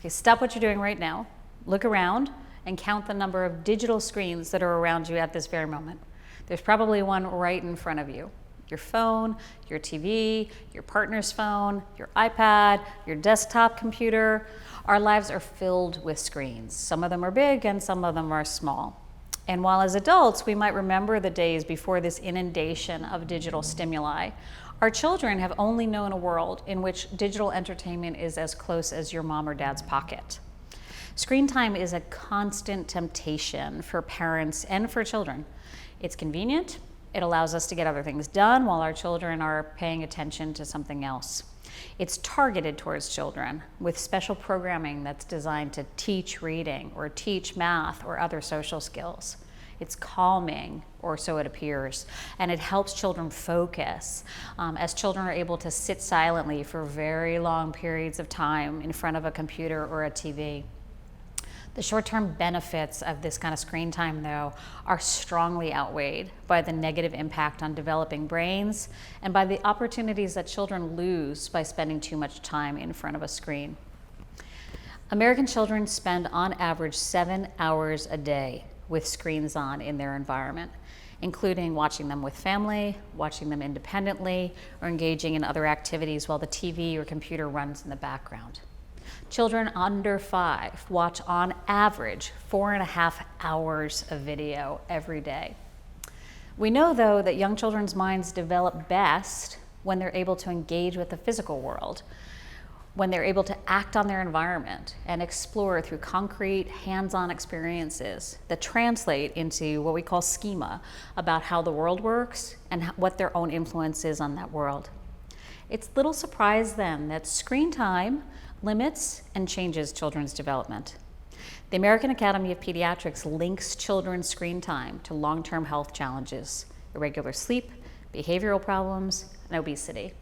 Okay, stop what you're doing right now, look around, and count the number of digital screens that are around you at this very moment. There's probably one right in front of you. Your phone, your TV, your partner's phone, your iPad, your desktop computer. Our lives are filled with screens. Some of them are big and some of them are small. And while as adults, we might remember the days before this inundation of digital stimuli, our children have only known a world in which digital entertainment is as close as your mom or dad's pocket. Screen time is a constant temptation for parents and for children. It's convenient. It allows us to get other things done while our children are paying attention to something else. It's targeted towards children with special programming that's designed to teach reading or teach math or other social skills. It's calming, or so it appears, and it helps children focus as children are able to sit silently for very long periods of time in front of a computer or a TV. The short-term benefits of this kind of screen time, though, are strongly outweighed by the negative impact on developing brains and by the opportunities that children lose by spending too much time in front of a screen. American children spend on average 7 hours a day with screens on in their environment, including watching them with family, watching them independently, or engaging in other activities while the TV or computer runs in the background. Children under 5 watch on average 4.5 hours of video every day. We know, though, that young children's minds develop best when they're able to engage with the physical world, when they're able to act on their environment and explore through concrete, hands-on experiences that translate into what we call schema about how the world works and what their own influence is on that world. It's little surprise then that screen time limits and changes children's development. The American Academy of Pediatrics links children's screen time to long-term health challenges, irregular sleep, behavioral problems, and obesity.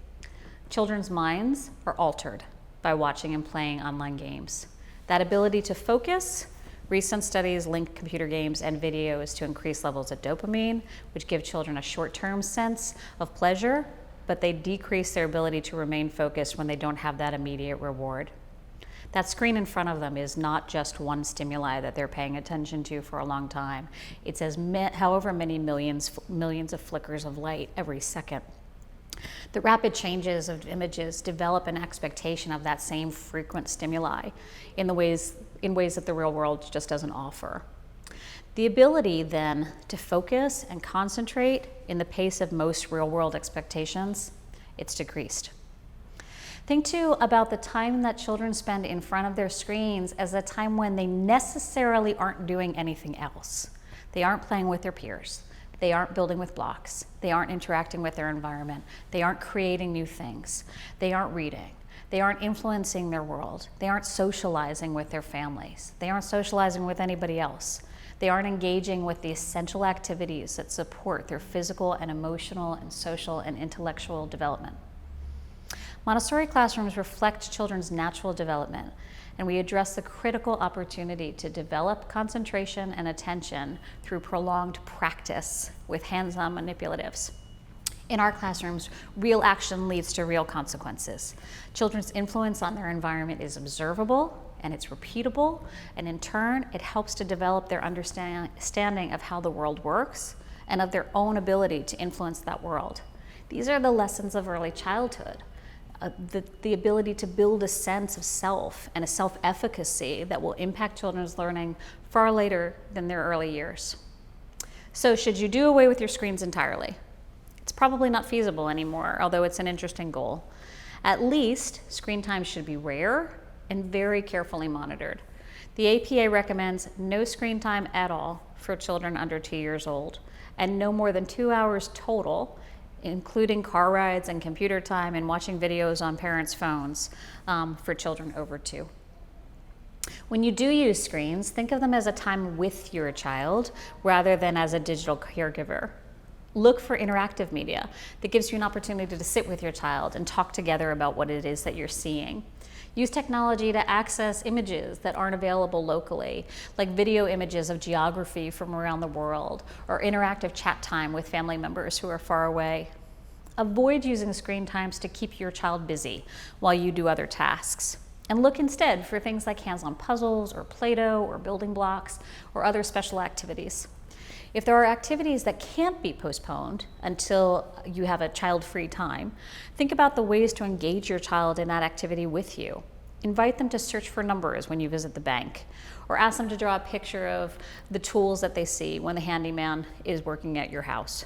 Children's minds are altered by watching and playing online games. That ability to focus, recent studies link computer games and videos to increased levels of dopamine, which give children a short-term sense of pleasure, but they decrease their ability to remain focused when they don't have that immediate reward. That screen in front of them is not just one stimuli that they're paying attention to for a long time. It's however many millions of flickers of light every second. The rapid changes of images develop an expectation of that same frequent stimuli in ways that the real world just doesn't offer. The ability then to focus and concentrate in the pace of most real-world expectations, it's decreased. Think too about the time that children spend in front of their screens as a time when they necessarily aren't doing anything else. They aren't playing with their peers. They aren't building with blocks. They aren't interacting with their environment. They aren't creating new things. They aren't reading. They aren't influencing their world. They aren't socializing with their families. They aren't socializing with anybody else. They aren't engaging with the essential activities that support their physical and emotional and social and intellectual development. Montessori classrooms reflect children's natural development, and we address the critical opportunity to develop concentration and attention through prolonged practice with hands-on manipulatives. In our classrooms, real action leads to real consequences. Children's influence on their environment is observable and it's repeatable, and in turn, it helps to develop their understanding of how the world works and of their own ability to influence that world. These are the lessons of early childhood. The ability to build a sense of self and a self-efficacy that will impact children's learning far later than their early years. So should you do away with your screens entirely? It's probably not feasible anymore, although it's an interesting goal. At least, screen time should be rare and very carefully monitored. The APA recommends no screen time at all for children under 2 years old, and no more than 2 hours total, including car rides and computer time and watching videos on parents' phones for children over 2. When you do use screens, think of them as a time with your child rather than as a digital caregiver. Look for interactive media that gives you an opportunity to sit with your child and talk together about what it is that you're seeing. Use technology to access images that aren't available locally, like video images of geography from around the world, or interactive chat time with family members who are far away. Avoid using screen times to keep your child busy while you do other tasks. And look instead for things like hands-on puzzles or Play-Doh or building blocks or other special activities. If there are activities that can't be postponed until you have a child-free time, think about the ways to engage your child in that activity with you. Invite them to search for numbers when you visit the bank, or ask them to draw a picture of the tools that they see when the handyman is working at your house.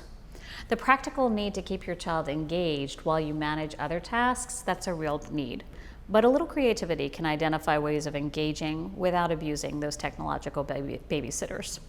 The practical need to keep your child engaged while you manage other tasks, that's a real need. But a little creativity can identify ways of engaging without abusing those technological babysitters.